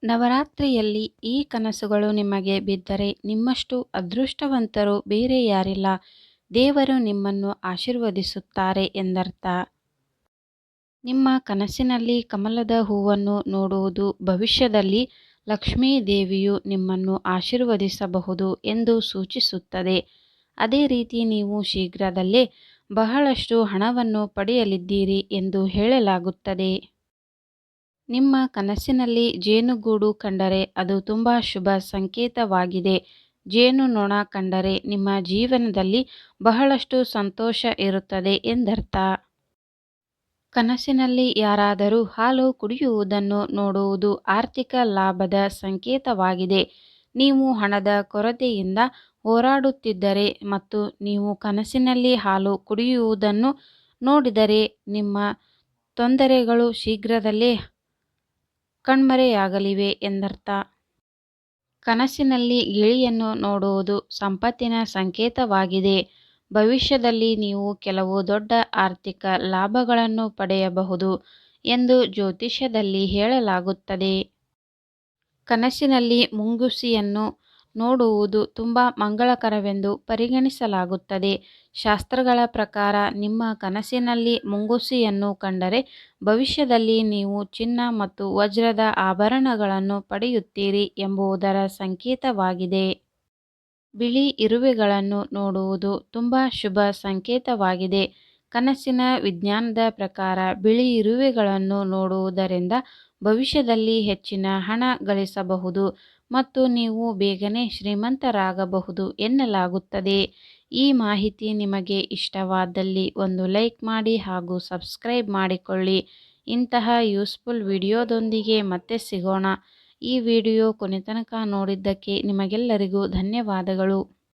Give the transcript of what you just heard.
ನವರಾತ್ರಿಯಲ್ಲಿ ಈ ಕನಸುಗಳು ನಿಮಗೆ ಬಿದ್ದರೆ ನಿಮ್ಮಷ್ಟು ಅದೃಷ್ಟವಂತರು ಬೇರೆ ಯಾರಿಲ್ಲ. ದೇವರು ನಿಮ್ಮನ್ನು ಆಶೀರ್ವದಿಸುತ್ತಾರೆ ಎಂದರ್ಥ. ನಿಮ್ಮ ಕನಸಿನಲ್ಲಿ ಕಮಲದ ಹೂವನ್ನು ನೋಡುವುದು ಭವಿಷ್ಯದಲ್ಲಿ ಲಕ್ಷ್ಮೀ ದೇವಿಯು ನಿಮ್ಮನ್ನು ಆಶೀರ್ವದಿಸಬಹುದು ಎಂದು ಸೂಚಿಸುತ್ತದೆ. ಅದೇ ರೀತಿ ನೀವು ಶೀಘ್ರದಲ್ಲೇ ಬಹಳಷ್ಟು ಹಣವನ್ನು ಪಡೆಯಲಿದ್ದೀರಿ ಎಂದು ಹೇಳಲಾಗುತ್ತದೆ. ನಿಮ್ಮ ಕನಸಿನಲ್ಲಿ ಜೇನುಗೂಡು ಕಂಡರೆ ಅದು ತುಂಬ ಶುಭ ಸಂಕೇತವಾಗಿದೆ. ಜೇನುನೊಣ ಕಂಡರೆ ನಿಮ್ಮ ಜೀವನದಲ್ಲಿ ಬಹಳಷ್ಟು ಸಂತೋಷ ಇರುತ್ತದೆ ಎಂದರ್ಥ. ಕನಸಿನಲ್ಲಿ ಯಾರಾದರೂ ಹಾಲು ಕುಡಿಯುವುದನ್ನು ನೋಡುವುದು ಆರ್ಥಿಕ ಲಾಭದ ಸಂಕೇತವಾಗಿದೆ. ನೀವು ಹಣದ ಕೊರತೆಯಿಂದ ಹೋರಾಡುತ್ತಿದ್ದರೆ ಮತ್ತು ನೀವು ಕನಸಿನಲ್ಲಿ ಹಾಲು ಕುಡಿಯುವುದನ್ನು ನೋಡಿದರೆ ನಿಮ್ಮ ತೊಂದರೆಗಳು ಶೀಘ್ರದಲ್ಲೇ ಕಣ್ಮರೆಯಾಗಲಿವೆ ಎಂದರ್ಥ. ಕನಸಿನಲ್ಲಿ ಗಿಳಿಯನ್ನು ನೋಡುವುದು ಸಂಪತ್ತಿನ ಸಂಕೇತವಾಗಿದೆ. ಭವಿಷ್ಯದಲ್ಲಿ ನೀವು ಕೆಲವು ದೊಡ್ಡ ಆರ್ಥಿಕ ಲಾಭಗಳನ್ನು ಪಡೆಯಬಹುದು ಎಂದು ಜ್ಯೋತಿಷ್ಯದಲ್ಲಿ ಹೇಳಲಾಗುತ್ತದೆ. ಕನಸಿನಲ್ಲಿ ಮುಂಗುಸಿಯನ್ನು ನೋಡುವುದು ತುಂಬ ಮಂಗಳಕರವೆಂದು ಪರಿಗಣಿಸಲಾಗುತ್ತದೆ. ಶಾಸ್ತ್ರಗಳ ಪ್ರಕಾರ ನಿಮ್ಮ ಕನಸಿನಲ್ಲಿ ಮುಂಗುಸಿಯನ್ನು ಕಂಡರೆ ಭವಿಷ್ಯದಲ್ಲಿ ನೀವು ಚಿನ್ನ ಮತ್ತು ವಜ್ರದ ಆಭರಣಗಳನ್ನು ಪಡೆಯುತ್ತೀರಿ ಎಂಬುದರ ಸಂಕೇತವಾಗಿದೆ. ಬಿಳಿ ಇರುವೆಗಳನ್ನು ನೋಡುವುದು ತುಂಬ ಶುಭ ಸಂಕೇತವಾಗಿದೆ. ಕನಸಿನ ವಿಜ್ಞಾನದ ಪ್ರಕಾರ ಬಿಳಿ ಇರುವೆಗಳನ್ನು ನೋಡುವುದರಿಂದ ಭವಿಷ್ಯದಲ್ಲಿ ಹೆಚ್ಚಿನ ಹಣ ಗಳಿಸಬಹುದು ಮತ್ತು ನೀವು ಬೇಗನೆ ಶ್ರೀಮಂತರಾಗಬಹುದು ಎನ್ನಲಾಗುತ್ತದೆ. ಈ ಮಾಹಿತಿ ನಿಮಗೆ ಇಷ್ಟವಾದಲ್ಲಿ ಒಂದು ಲೈಕ್ ಮಾಡಿ ಹಾಗೂ ಸಬ್ಸ್ಕ್ರೈಬ್ ಮಾಡಿಕೊಳ್ಳಿ. ಇಂತಹ ಯೂಸ್ಫುಲ್ ವಿಡಿಯೋದೊಂದಿಗೆ ಮತ್ತೆ ಸಿಗೋಣ. ಈ ವಿಡಿಯೋ ಕೊನೆತನಕ ನೋಡಿದ್ದಕ್ಕೆ ನಿಮಗೆಲ್ಲರಿಗೂ ಧನ್ಯವಾದಗಳು.